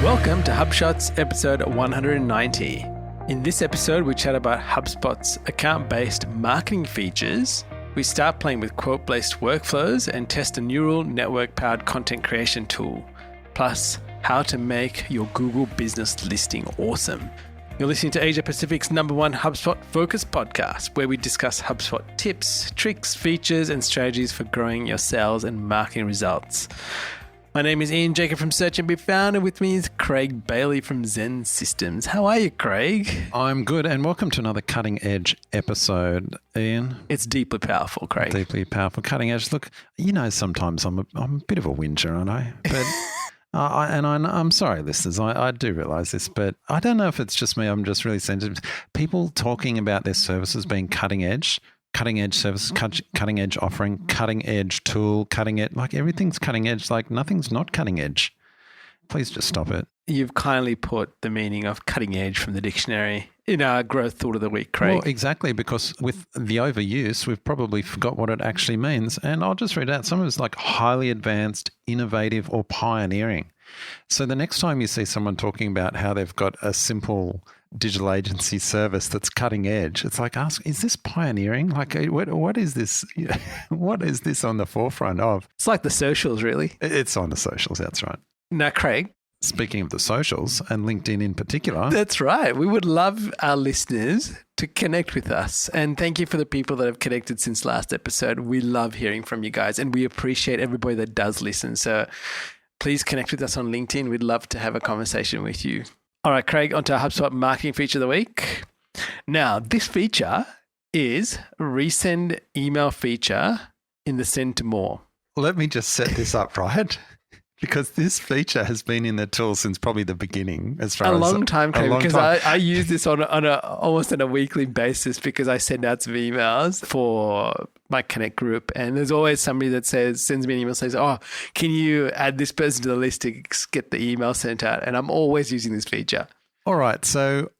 Welcome to HubShots episode 190. In this episode, we chat about HubSpot's account-based marketing features. We start playing with quote-based workflows and test a neural network-powered content creation tool. Plus, how to make your Google business listing awesome. You're listening to Asia Pacific's #1 HubSpot focused podcast, where we discuss HubSpot tips, tricks, features, and strategies for growing your sales and marketing results. My name is Ian Jacob from Search and Be Found, and with me is Craig Bailey from Zen Systems. How are you, Craig? I'm good, and welcome to another Cutting Edge episode, Ian. It's deeply powerful, Craig. Deeply powerful, cutting edge. Look, you know, sometimes I'm a bit of a whinger, aren't I? But I'm sorry, listeners. I do realise this, but I don't know if it's just me. I'm just really sensitive. People talking about their services being cutting edge service, cutting edge offering, cutting edge tool, cutting edge, like everything's cutting edge, like nothing's not cutting edge. Please just stop it. You've kindly put the meaning of cutting edge from the dictionary in our growth thought of the week, Craig. Well, exactly, because with the overuse, we've probably forgot what it actually means. And I'll just read out. Some of it's like highly advanced, innovative, or pioneering. So the next time you see someone talking about how they've got a simple digital agency service that's cutting edge, it's like, ask, is this pioneering? Like, what is this? What is this on the forefront of? It's like the socials, really. It's on the socials, that's right. Now, Craig. Speaking of the socials and LinkedIn in particular. That's right. We would love our listeners to connect with us. And thank you for the people that have connected since last episode. We love hearing from you guys, and we appreciate everybody that does listen. So please connect with us on LinkedIn. We'd love to have a conversation with you. All right, Craig, onto our HubSpot marketing feature of the week. Now, this feature is resend email feature in the Send to More. Let me just set this up, right? Because this feature has been in the tool since probably the beginning, as far as a long time, Craig, because I use this on almost on a weekly basis because I send out some emails for my Connect group, and there's always somebody that sends me an email, says, "Oh, can you add this person to the list to get the email sent out?" And I'm always using this feature. All right, so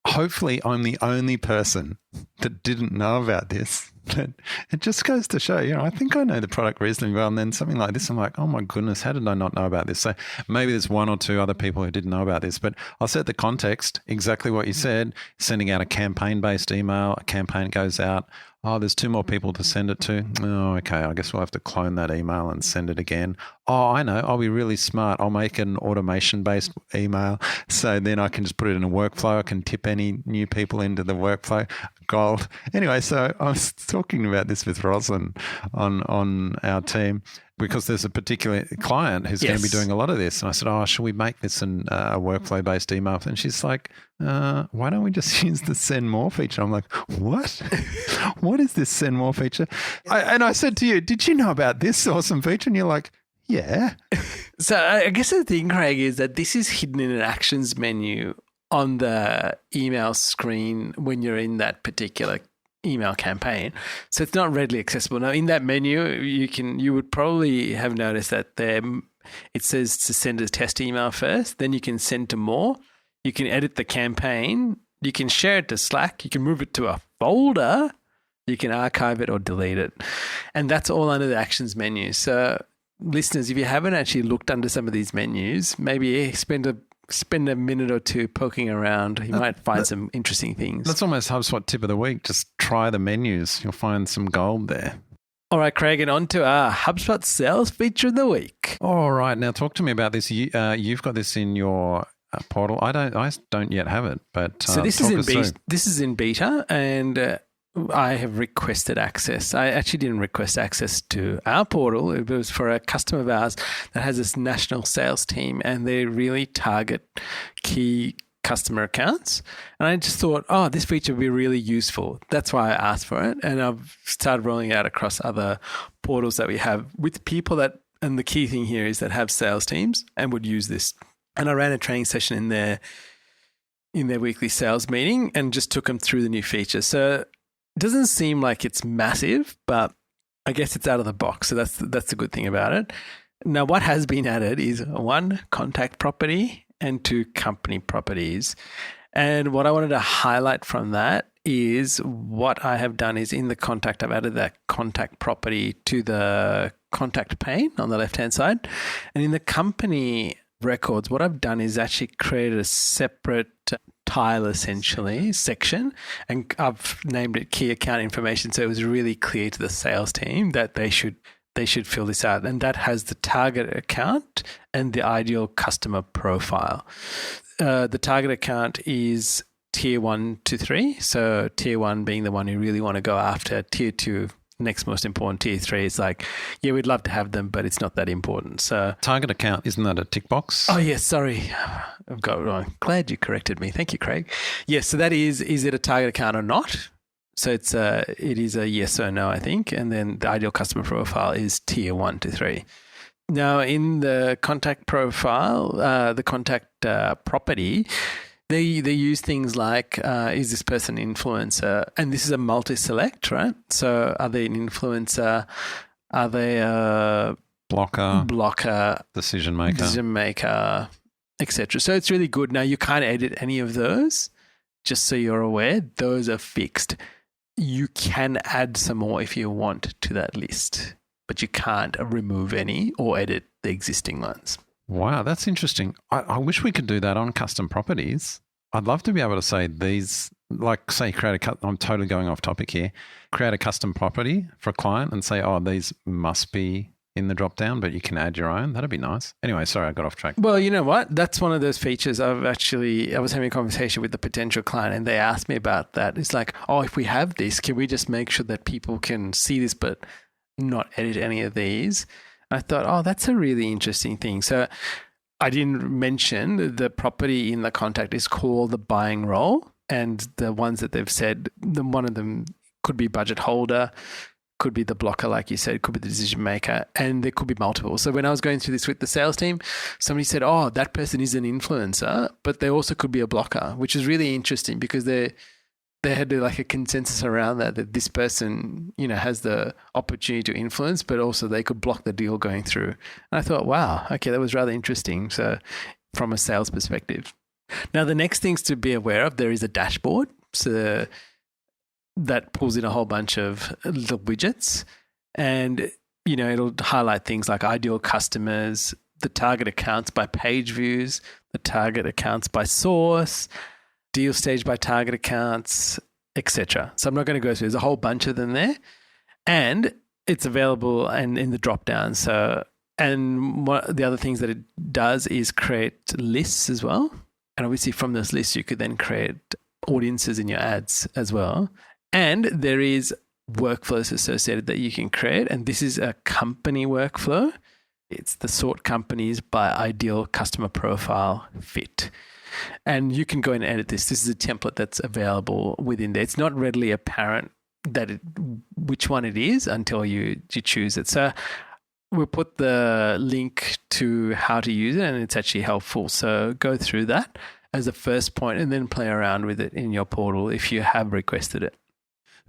hopefully I'm the only person that didn't know about this. But it just goes to show, I think I know the product reasonably well. And then something like this, I'm like, oh my goodness, how did I not know about this? So maybe there's one or two other people who didn't know about this, but I'll set the context, exactly what you said, sending out a campaign-based email, a campaign goes out. Oh, there's 2 more people to send it to. Oh, okay. I guess we'll have to clone that email and send it again. Oh, I know. I'll be really smart. I'll make an automation-based email. So then I can just put it in a workflow. I can tip any new people into the workflow. Gold. Anyway, so I was talking about this with Rosalind on our team because there's a particular client who's going to be doing a lot of this. And I said, oh, should we make this a workflow-based email? And she's like, why don't we just use the Send More feature? I'm like, what? What is this Send More feature? And I said to you, did you know about this awesome feature? And you're like, yeah. So I guess the thing, Craig, is that this is hidden in an actions menu on the email screen when you're in that particular email campaign. So it's not readily accessible. Now, in that menu, you would probably have noticed that it says to send a test email first, then you can send to more. You can edit the campaign. You can share it to Slack. You can move it to a folder. You can archive it or delete it. And that's all under the actions menu. So listeners, if you haven't actually looked under some of these menus, maybe spend a minute or two poking around. You might find some interesting things. That's almost HubSpot tip of the week. Just try the menus. You'll find some gold there. All right, Craig, and on to our HubSpot sales feature of the week. All right. Now talk to me about this. You've got this in your portal. I don't yet have it, but so this is in beta, and I have requested access. I actually didn't request access to our portal. It was for a customer of ours that has this national sales team, and they really target key customer accounts. And I just thought, this feature would be really useful. That's why I asked for it. And I've started rolling it out across other portals that we have with people and the key thing here is that have sales teams and would use this. And I ran a training session in their weekly sales meeting and just took them through the new feature. So it doesn't seem like it's massive, but I guess it's out of the box. So that's the good thing about it. Now, what has been added is 1 contact property and 2 company properties. And what I wanted to highlight from that is what I have done is in the contact, I've added that contact property to the contact pane on the left-hand side. And in the company records, what I've done is actually created a separate tile, essentially, section, and I've named it key account information. So it was really clear to the sales team that they should fill this out. And that has the target account and the ideal customer profile. The target account is tier 1 to 3. So tier 1 being the one you really want to go after. Tier 2, next most important. Tier 3 is like, yeah, we'd love to have them, but it's not that important. So target account, isn't that a tick box? Oh, yes, sorry. I've got it wrong. Glad you corrected me. Thank you, Craig. Yes, so that is it a target account or not? So it is a yes or no, I think. And then the ideal customer profile is tier 1 to 3. Now, in the contact profile, the contact property, they use things like, is this person an influencer? And this is a multi-select, right? So are they an influencer? Are they a blocker, decision maker, etc. So it's really good. Now, you can't edit any of those, just so you're aware. Those are fixed. You can add some more if you want to that list, but you can't remove any or edit the existing ones. Wow, that's interesting. I wish we could do that on custom properties. I'd love to be able to say these, like say I'm totally going off topic here, create a custom property for a client and say, oh, these must be in the drop down, but you can add your own. That'd be nice. Anyway, sorry, I got off track. Well, you know what? That's one of those features I was having a conversation with the potential client and they asked me about that. It's like, oh, if we have this, can we just make sure that people can see this but not edit any of these? I thought, oh, that's a really interesting thing. So I didn't mention the property in the contact is called the buying role, and the ones that they've said, one of them could be budget holder, could be the blocker, like you said, could be the decision maker, and there could be multiple. So when I was going through this with the sales team, somebody said, oh, that person is an influencer, but they also could be a blocker, which is really interesting because they had like a consensus around that this person, has the opportunity to influence, but also they could block the deal going through. And I thought, wow, okay, that was rather interesting. So from a sales perspective. Now, the next things to be aware of, there is a dashboard. So that pulls in a whole bunch of little widgets and, it'll highlight things like ideal customers, the target accounts by page views, the target accounts by source, deal stage by target accounts, etc. So I'm not going to go through. There's a whole bunch of them there, and it's available and in the drop down. So, and the other things that it does is create lists as well. And obviously from those lists, you could then create audiences in your ads as well. And there is workflows associated that you can create. And this is a company workflow. It's the sort companies by ideal customer profile fit. And you can go and edit this. This is a template that's available within there. It's not readily apparent which one it is until you choose it. So we'll put the link to how to use it, and it's actually helpful. So go through that as a first point and then play around with it in your portal if you have requested it.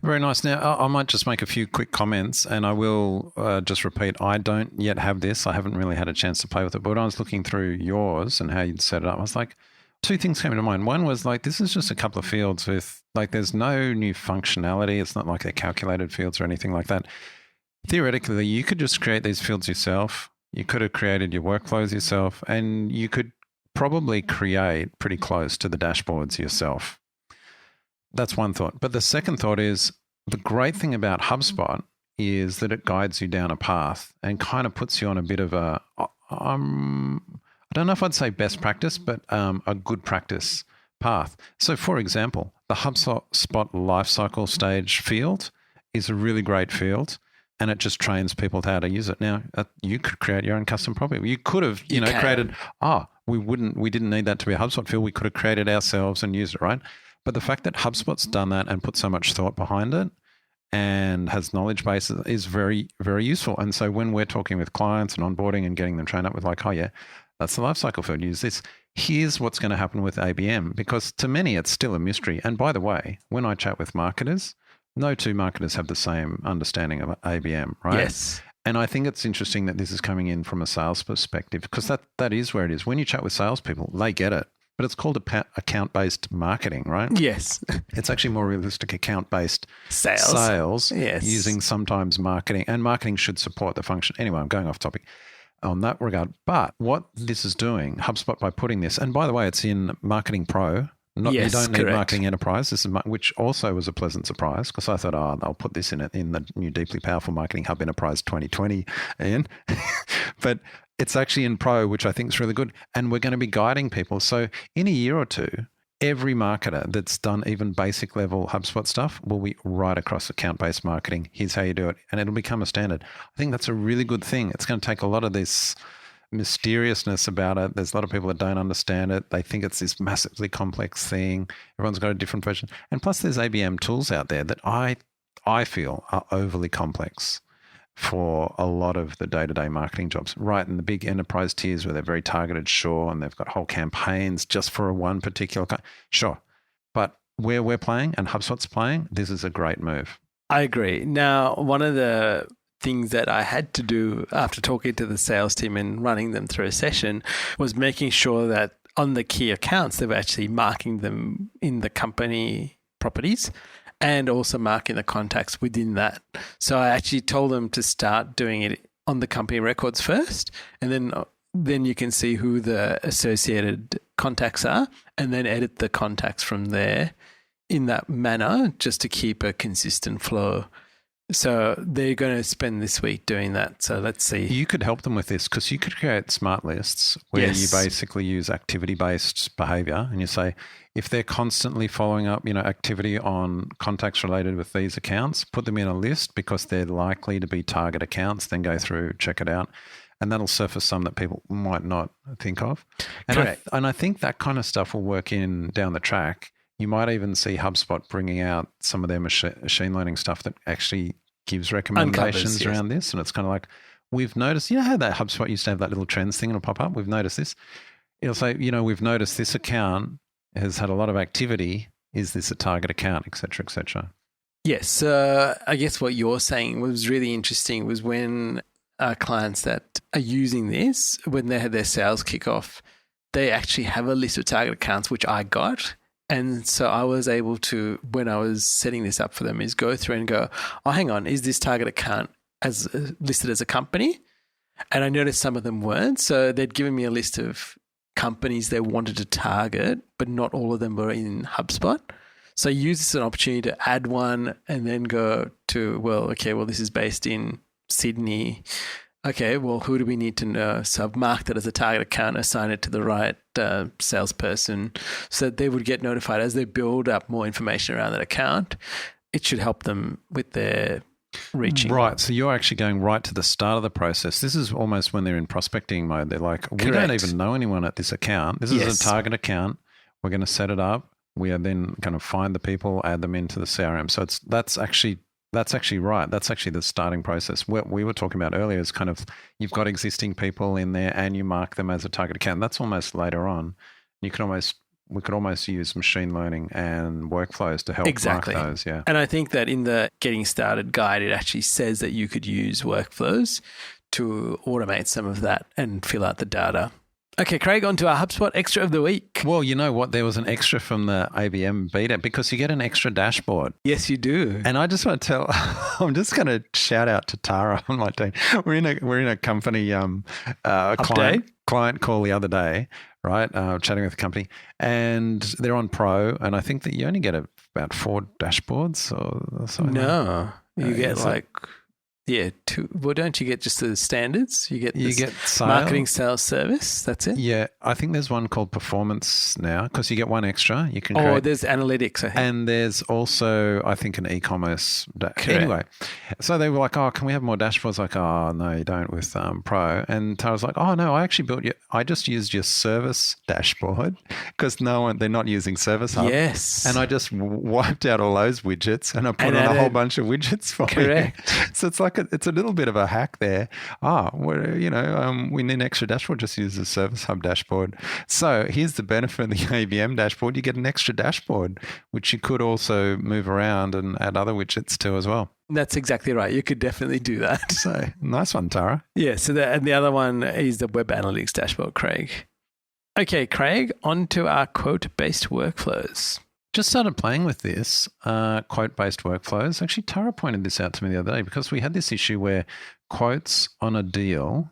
Very nice. Now, I might just make a few quick comments, and I will just repeat, I don't yet have this. I haven't really had a chance to play with it. But when I was looking through yours and how you'd set it up, I was like, two things came to mind. One was like, this is just a couple of fields with like, there's no new functionality. It's not like they're calculated fields or anything like that. Theoretically, you could just create these fields yourself. You could have created your workflows yourself, and you could probably create pretty close to the dashboards yourself. That's one thought. But the second thought is the great thing about HubSpot is that it guides you down a path and kind of puts you on a bit of a, I don't know if I'd say best practice, but a good practice path. So for example, the HubSpot lifecycle stage field is a really great field, and it just trains people how to use it. Now, you could create your own custom property. You could have, created, we didn't need that to be a HubSpot field. We could have created ourselves and used it, right? But the fact that HubSpot's done that and put so much thought behind it and has knowledge bases is very, very useful. And so when we're talking with clients and onboarding and getting them trained up with like, oh yeah, that's the lifecycle field, use this. Here's what's going to happen with ABM, because to many it's still a mystery. And by the way, when I chat with marketers, no two marketers have the same understanding of ABM, right? Yes. And I think it's interesting that this is coming in from a sales perspective, because that is where it is. When you chat with salespeople, they get it. But it's called account-based marketing, right? Yes. It's actually more realistic account-based sales. Yes. Using sometimes marketing. And marketing should support the function. Anyway, I'm going off topic. on that regard. But what this is doing, HubSpot, by putting this, and by the way, it's in Marketing Pro. You don't need correct. Marketing Enterprise. This is which also was a pleasant surprise, because I thought, I'll put this in the new Deeply Powerful Marketing Hub Enterprise 2020, Ian. But it's actually in Pro, which I think is really good. And we're going to be guiding people. So in a year or two, every marketer that's done even basic level HubSpot stuff will be right across account-based marketing. Here's how you do it. And it'll become a standard. I think that's a really good thing. It's going to take a lot of this mysteriousness about it. There's a lot of people that don't understand it. They think it's this massively complex thing. Everyone's got a different version. And plus there's ABM tools out there that I feel are overly complex for a lot of the day-to-day marketing jobs, right? In the big enterprise tiers where they're very targeted, sure, and they've got whole campaigns just for one particular sure. But where we're playing and HubSpot's playing, this is a great move. I agree. Now, one of the things that I had to do after talking to the sales team and running them through a session was making sure that on the key accounts, they were actually marking them in the company properties and also marking the contacts within that. So I actually told them to start doing it on the company records first, and then you can see who the associated contacts are, and then edit the contacts from there in that manner, just to keep a consistent flow. So they're going to spend this week doing that. So let's see. You could help them with this, because you could create smart lists where you basically use activity-based behavior, and you say, if they're constantly following up, activity on contacts related with these accounts, put them in a list because they're likely to be target accounts, then go through, check it out. And that'll surface some that people might not think of. And I think that kind of stuff will work in down the track. You might even see HubSpot bringing out some of their machine learning stuff that actually gives recommendations around this. And it's kind of like, we've noticed, how that HubSpot used to have that little trends thing, it'll pop up. We've noticed this. It'll say, we've noticed this account has had a lot of activity. Is this a target account, et cetera, et cetera? Yes. I guess what you're saying was really interesting was when our clients that are using this, when they had their sales kickoff, they actually have a list of target accounts, which I got. And so I was able to, when I was setting this up for them, is go through and go, oh, hang on, is this target account as listed as a company? And I noticed some of them weren't. So they'd given me a list of companies they wanted to target, but not all of them were in HubSpot. So I use this as an opportunity to add one and then go to, this is based in Sydney. Okay, well, who do we need to know? So I've marked it as a target account, assign it to the right salesperson so that they would get notified as they build up more information around that account. It should help them with their reaching. Right. So you're actually going right to the start of the process. This is almost when they're in prospecting mode. They're like, we don't even know anyone at this account. This is a target account. We're going to set it up. We are then going to find the people, add them into the CRM. So that's actually right. That's actually the starting process. What we were talking about earlier is kind of, you've got existing people in there and you mark them as a target account. That's almost later on. We could almost use machine learning and workflows to help mark those. Yeah. And I think that in the Getting Started guide, it actually says that you could use workflows to automate some of that and fill out the data. Okay, Craig, on to our HubSpot Extra of the Week. Well, you know what? There was an extra from the ABM beta because you get an extra dashboard. Yes, you do. And I just want to tell, I'm just going to shout out to Tara on my team. We're in a company client call the other day, right? Chatting with the company, and they're on Pro, and I think that you only get about 4 dashboards or something. No, you get two. Well, don't you get just the standards? You get marketing, sales, service. That's it. Yeah, I think there's one called performance now because you get one extra. You can create. There's analytics, I think. And there's also, I think, an e-commerce. Anyway, so they were like, "Oh, can we have more dashboards?" Like, "Oh, no, you don't with Pro." And Tara's like, "Oh, no, I actually I just used your service dashboard because they're not using Service Hub." Yes. And I just wiped out all those widgets and I put on a whole bunch of widgets for you. So it's like it's a little bit of a hack there. We need an extra dashboard, just use the Service Hub dashboard. So here's the benefit of the ABM dashboard. You get an extra dashboard, which you could also move around and add other widgets to as well. That's exactly right. You could definitely do that. So nice one, Tara. Yeah. So and the other one is the Web Analytics dashboard, Craig. Okay, Craig, on to our quote-based workflows. Just started playing with this quote-based workflows. Actually, Tara pointed this out to me the other day because we had this issue where quotes on a deal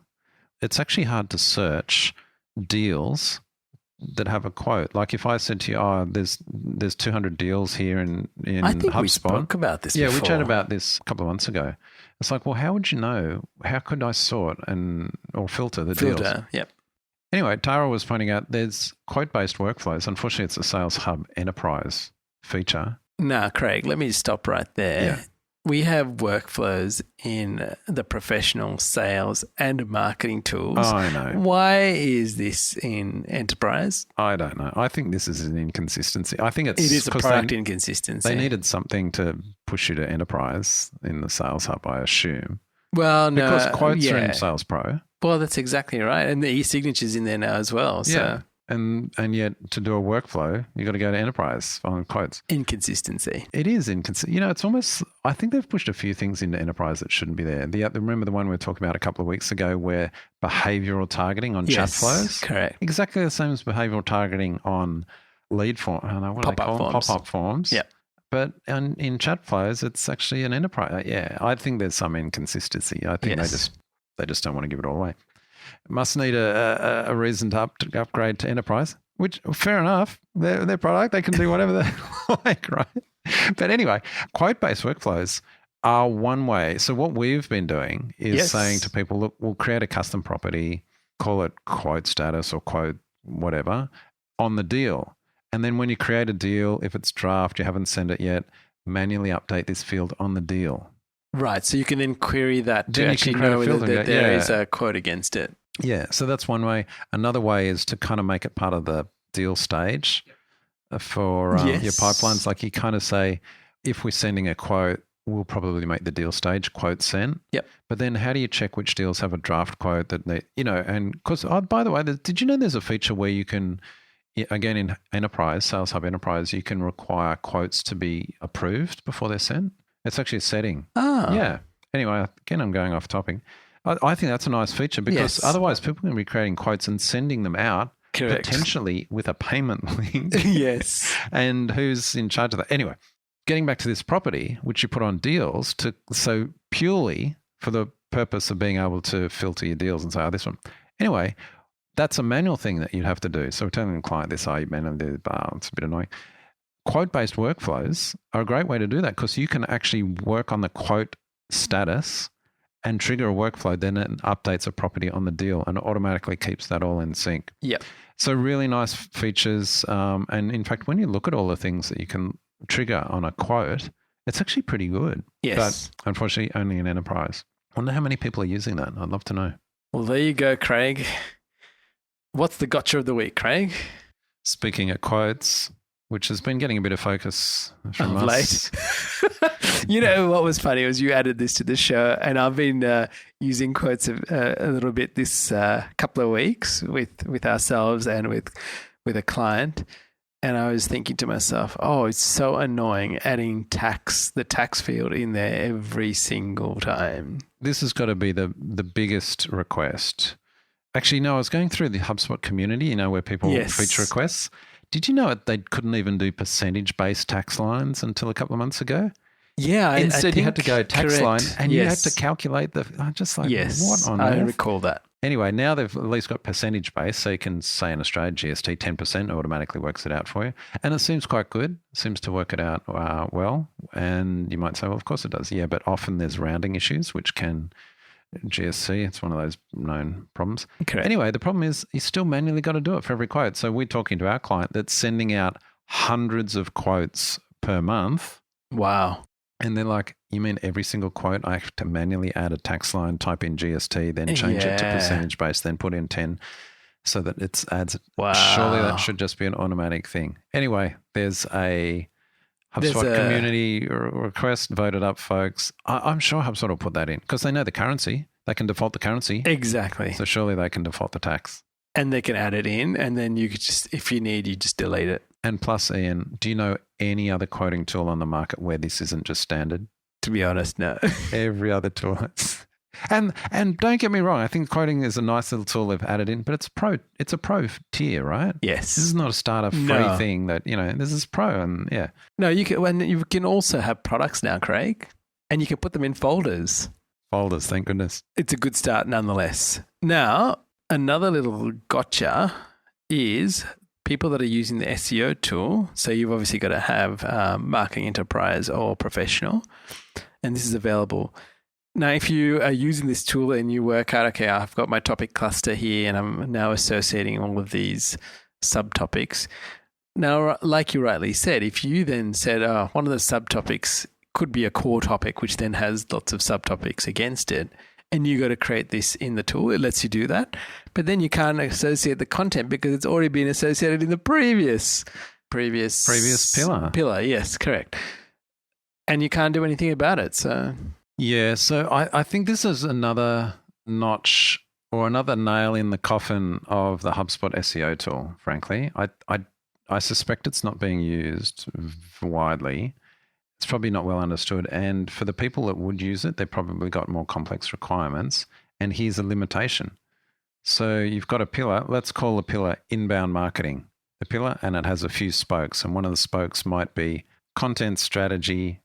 it's actually hard to search deals that have a quote. Like if I said to you, "Oh, there's 200 deals here in I think HubSpot." we spoke about this. Yeah, before. we chatted about this a couple of months ago. It's like, well, how would you know? How could I sort or filter the deals? Yep. Anyway, Tara was pointing out there's quote-based workflows. Unfortunately, it's a Sales Hub Enterprise feature. Nah, Craig, let me stop right there. Yeah. We have workflows in the professional sales and marketing tools. Oh, I know. Why is this in enterprise? I don't know. I think this is an inconsistency. I think it is a product inconsistency. They needed something to push you to enterprise in the Sales Hub, I assume. Well, no. Because quotes are in Sales Pro. Well, that's exactly right. And the e-signature's in there now as well. So. Yeah. And yet to do a workflow, you've got to go to enterprise on quotes. Inconsistency. It is inconsistent. You know, it's almost, I think they've pushed a few things into enterprise that shouldn't be there. Remember the one we were talking about a couple of weeks ago where behavioral targeting on chat flows? Correct. Exactly the same as behavioral targeting on lead form. I don't know what Pop-up they call them? forms. Pop-up forms. Yeah. But in chat flows, it's actually an enterprise. Yeah, I think there's some inconsistency. I think they just don't want to give it all away. Must need a reason to upgrade to enterprise, which fair enough. Their product, they can do whatever they like, right? But anyway, quote-based workflows are one way. So what we've been doing is saying to people, look, we'll create a custom property, call it quote status or quote whatever on the deal. And then when you create a deal, if it's draft, you haven't sent it yet, manually update this field on the deal. Right. So you can then query that to Then you actually can create a know whether field and go, there is a quote against it. Yeah. So that's one way. Another way is to kind of make it part of the deal stage for your pipelines. Like you kind of say, if we're sending a quote, we'll probably make the deal stage quote sent. Yep. But then how do you check which deals have a draft quote that they, and because, by the way, did you know there's a feature where you can, again, in Enterprise, Sales Hub Enterprise, you can require quotes to be approved before they're sent? It's actually a setting. Oh. Yeah. Anyway, again, I'm going off topic. I think that's a nice feature because otherwise people can be creating quotes and sending them out potentially with a payment link. Yes. And who's in charge of that? Anyway, getting back to this property, which you put on deals so purely for the purpose of being able to filter your deals and say, this one. Anyway, that's a manual thing that you'd have to do. So we're telling the client this, you manually do it, it's a bit annoying. Quote-based workflows are a great way to do that because you can actually work on the quote status and trigger a workflow, then it updates a property on the deal and automatically keeps that all in sync. Yep. So really nice features. And in fact, when you look at all the things that you can trigger on a quote, it's actually pretty good. Yes. But unfortunately, only in enterprise. I wonder how many people are using that. I'd love to know. Well, there you go, Craig. What's the gotcha of the week, Craig? Speaking of quotes, which has been getting a bit of focus from us. Late. You know what was funny was you added this to the show, and I've been using quotes a little bit this couple of weeks with ourselves and with a client, and I was thinking to myself, oh, it's so annoying adding the tax field in there every single time. This has got to be the biggest request. Actually, no, I was going through the HubSpot community, where people feature requests. Did you know that they couldn't even do percentage-based tax lines until a couple of months ago? Yeah. Instead, you had to go tax line and you had to calculate I'm just like, what on earth? I recall that. Anyway, now they've at least got percentage-based, so you can say in Australia, GST 10% automatically works it out for you. And it seems quite good. It seems to work it out well. And you might say, well, of course it does. Yeah, but often there's rounding issues, which can... GSC, it's one of those known problems. Correct. Anyway, the problem is you still manually got to do it for every quote. So we're talking to our client that's sending out hundreds of quotes per month. Wow. And they're like, you mean every single quote I have to manually add a tax line, type in GST, then change it to percentage based, then put in 10 so that it adds. Wow. Surely that should just be an automatic thing. Anyway, there's a HubSpot community request voted up, folks. I'm sure HubSpot will put that in because they know the currency. They can default the currency. Exactly. So surely they can default the tax. And they can add it in, and then you could just, if you need, you just delete it. And plus, Ian, do you know any other quoting tool on the market where this isn't just standard? To be honest, no. Every other tool. And don't get me wrong, I think quoting is a nice little tool they've added in, but it's a pro tier, right? Yes. This is not a starter free thing that, this is pro and yeah. No, you can also have products now, Craig, and you can put them in folders. folders, thank goodness. It's a good start nonetheless. Now, another little gotcha is people that are using the SEO tool. So you've obviously got to have marketing enterprise or professional, and this is available. Now, if you are using this tool and you work out, okay, I've got my topic cluster here and I'm now associating all of these subtopics. Now, like you rightly said, if you then said, one of the subtopics could be a core topic, which then has lots of subtopics against it, and you got to create this in the tool, it lets you do that. But then you can't associate the content because it's already been associated in the previous pillar. Pillar, yes, correct. And you can't do anything about it. So yeah, so I think this is another notch or another nail in the coffin of the HubSpot SEO tool, frankly. I suspect it's not being used widely. It's probably not well understood. And for the people that would use it, they've probably got more complex requirements. And here's a limitation. So you've got a pillar. Let's call the pillar inbound marketing. The pillar, and it has a few spokes. And one of the spokes might be content strategy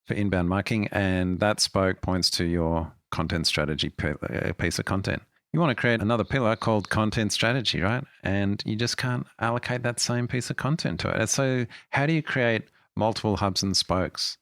for inbound marketing. And that spoke points to your content strategy piece of content. You want to create another pillar called content strategy, right? And you just can't allocate that same piece of content to it. And so how do you create multiple hubs and spokes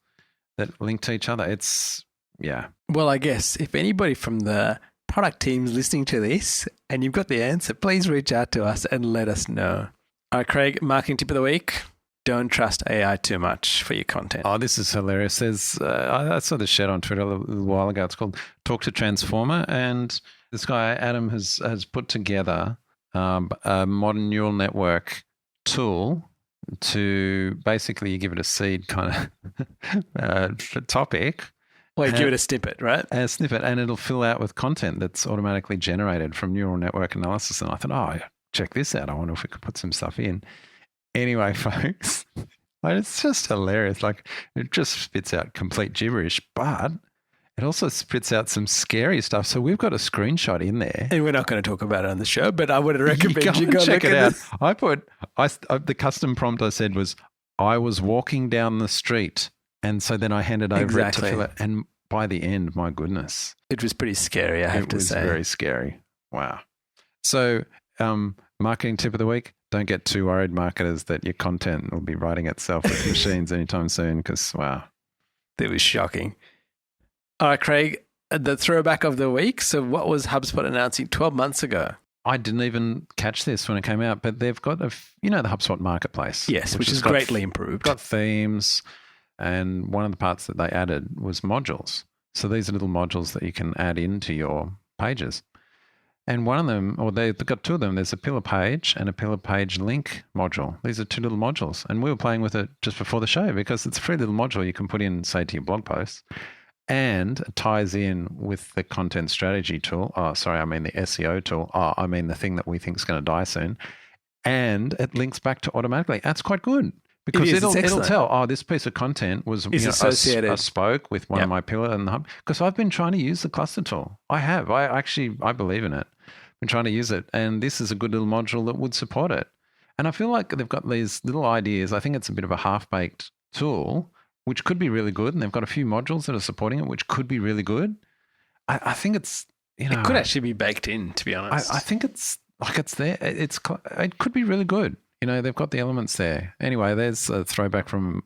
that link to each other? It's, yeah. Well, I guess if anybody from the product team is listening to this and you've got the answer, please reach out to us and let us know. All right, Craig, marketing tip of the week. Don't trust AI too much for your content. Oh, this is hilarious. There's I saw this shared on Twitter a little while ago. It's called Talk to Transformer. And this guy, Adam, has put together a modern neural network tool to basically you give it a seed kind of topic. Well, you give it a snippet, right? A snippet, and it'll fill out with content that's automatically generated from neural network analysis. And I thought, check this out. I wonder if we could put some stuff in. Anyway, folks, it's just hilarious. Like, it just spits out complete gibberish, but it also spits out some scary stuff. So we've got a screenshot in there. And we're not going to talk about it on the show, but I would recommend you go check it out. This. The custom prompt I said was, I was walking down the street. And so then I handed over it to fill it. And by the end, my goodness. It was pretty scary, I have to say. It was very scary. Wow. So marketing tip of the week. Don't get too worried, marketers, that your content will be writing itself with machines anytime soon because, wow. That was shocking. All right, Craig, the throwback of the week. So what was HubSpot announcing 12 months ago? I didn't even catch this when it came out, but they've got, the HubSpot marketplace. Yes, which is greatly improved. Got themes, and one of the parts that they added was modules. So these are little modules that you can add into your pages. And one of them, or they've got two of them, there's a pillar page and a pillar page link module. These are two little modules. And we were playing with it just before the show because it's a free little module you can put in, say, to your blog post. And it ties in with the content strategy tool. Oh, sorry, I mean the SEO tool. Oh, I mean the thing that we think is going to die soon. And it links back to automatically. That's quite good. Because it'll tell, this piece of content was associated. A spoke with one of my pillar and the hub. Because I've been trying to use the cluster tool. I have. I believe in it. Been trying to use it. And this is a good little module that would support it. And I feel like they've got these little ideas. I think it's a bit of a half-baked tool, which could be really good. And they've got a few modules that are supporting it, which could be really good. I think it's, it could actually be baked in, to be honest. I think it's like it's there. It could be really good. They've got the elements there. Anyway, there's a throwback from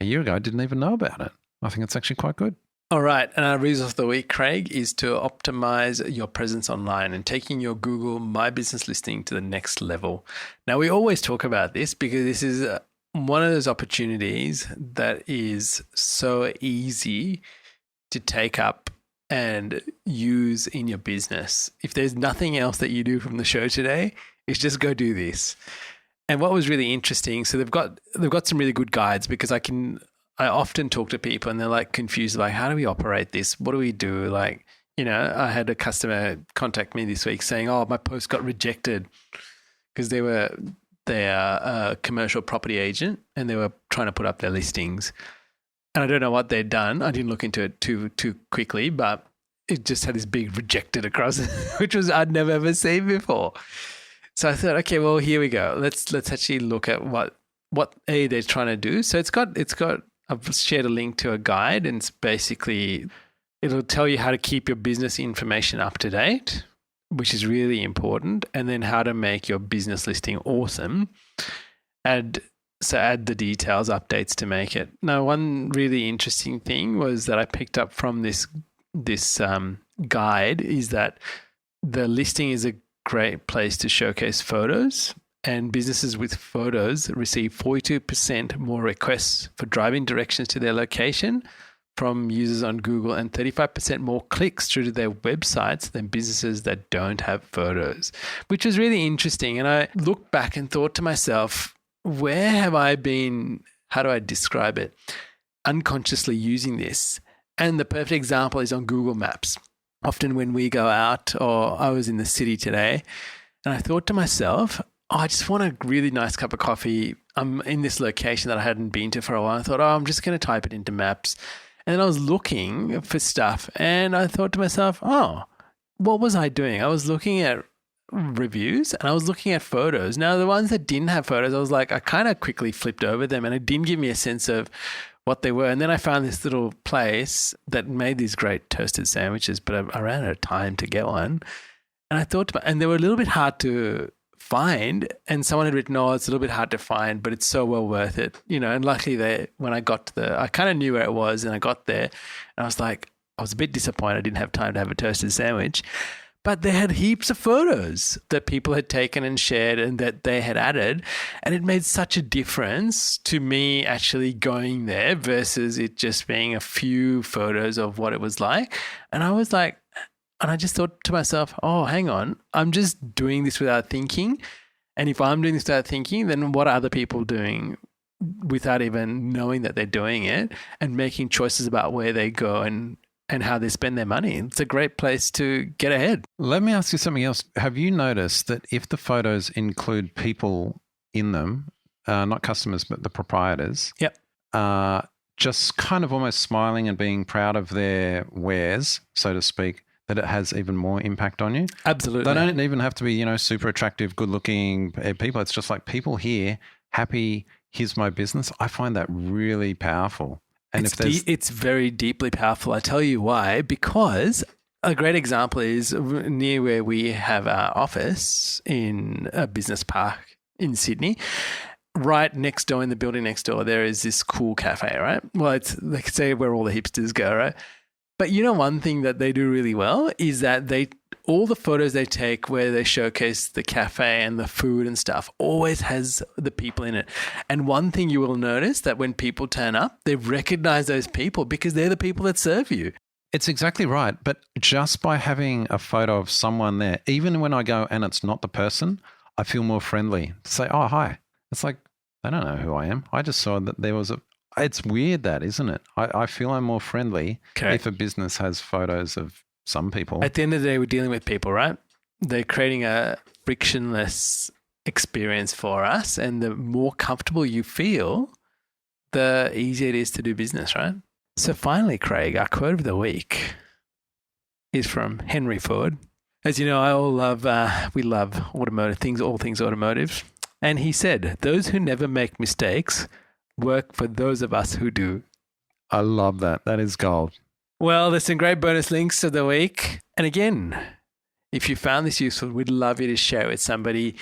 a year ago. I didn't even know about it. I think it's actually quite good. All right. And our resource of the week, Craig, is to optimize your presence online and taking your Google My Business listing to the next level. Now, we always talk about this because this is one of those opportunities that is so easy to take up and use in your business. If there's nothing else that you do from the show today, it's just go do this. And what was really interesting, so they've got some really good guides because I often talk to people and they're like confused, like, how do we operate this? What do we do? Like, I had a customer contact me this week saying, my post got rejected because they are a commercial property agent and they were trying to put up their listings. And I don't know what they'd done. I didn't look into it too quickly, but it just had this big rejected across it, which I'd never ever seen before. So I thought, okay, well, here we go. Let's actually look at what they're trying to do. So it's got I've shared a link to a guide, and it's basically It'll tell you how to keep your business information up to date, which is really important, and then how to make your business listing awesome. Add the details, updates to make it. Now, one really interesting thing was that I picked up from this guide is that the listing is a great place to showcase photos, and businesses with photos receive 42% more requests for driving directions to their location from users on Google and 35% more clicks through to their websites than businesses that don't have photos, which was really interesting. And I looked back and thought to myself, where have I been, how do I describe it, unconsciously using this? And the perfect example is on Google Maps. Often when we go out, or I was in the city today, and I thought to myself, I just want a really nice cup of coffee. I'm in this location that I hadn't been to for a while. I thought, I'm just going to type it into Maps. And then I was looking for stuff, and I thought to myself, what was I doing? I was looking at reviews and I was looking at photos. Now, the ones that didn't have photos, I was like, I kind of quickly flipped over them, and it didn't give me a sense of what they were. And then I found this little place that made these great toasted sandwiches, but I ran out of time to get one. And I thought, and they were a little bit hard to find. And someone had written, it's a little bit hard to find, but it's so well worth it. And luckily when I got I kind of knew where it was, and I got there and I was like, I was a bit disappointed I didn't have time to have a toasted sandwich. But they had heaps of photos that people had taken and shared and that they had added. And it made such a difference to me actually going there versus it just being a few photos of what it was like. And I was like, and I just thought to myself, hang on, I'm just doing this without thinking. And if I'm doing this without thinking, then what are other people doing without even knowing that they're doing it and making choices about where they go and how they spend their money? It's a great place to get ahead. Let me ask you something else. Have you noticed that if the photos include people in them, not customers, but the proprietors, yep, just kind of almost smiling and being proud of their wares, so to speak, that it has even more impact on you? Absolutely. They don't even have to be, super attractive, good looking people. It's just like people here, happy, here's my business. I find that really powerful. And it's very deeply powerful. I tell you why. Because a great example is near where we have our office in a business park in Sydney. Right next door, in the building next door, there is this cool cafe, right? Well, it's like say where all the hipsters go, right? But one thing that they do really well is that all the photos they take where they showcase the cafe and the food and stuff always has the people in it. And one thing you will notice that when people turn up, they recognize those people because they're the people that serve you. It's exactly right. But just by having a photo of someone there, even when I go and it's not the person, I feel more friendly to say, hi. It's like, they don't know who I am. I just saw that there was it's weird that, isn't it? I feel I'm more friendly if a business has photos of some people. At the end of the day, we're dealing with people, right? They're creating a frictionless experience for us. And the more comfortable you feel, the easier it is to do business, right? So finally, Craig, our quote of the week is from Henry Ford. As you know, we love automotive things, all things automotive. And he said, "Those who never make mistakes work for those of us who do." I love that. That is gold. Well, there's some great bonus links of the week. And again, if you found this useful, we'd love you to share it with somebody.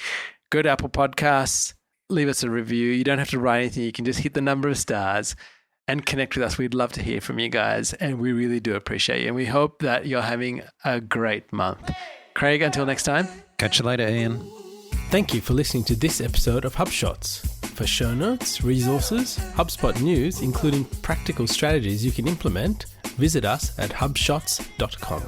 Go to Apple Podcasts, leave us a review. You don't have to write anything. You can just hit the number of stars and connect with us. We'd love to hear from you guys, and we really do appreciate you. And we hope that you're having a great month. Craig, until next time. Catch you later, Ian. Thank you for listening to this episode of HubShots. For show notes, resources, HubSpot news, including practical strategies you can implement, visit us at hubshots.com.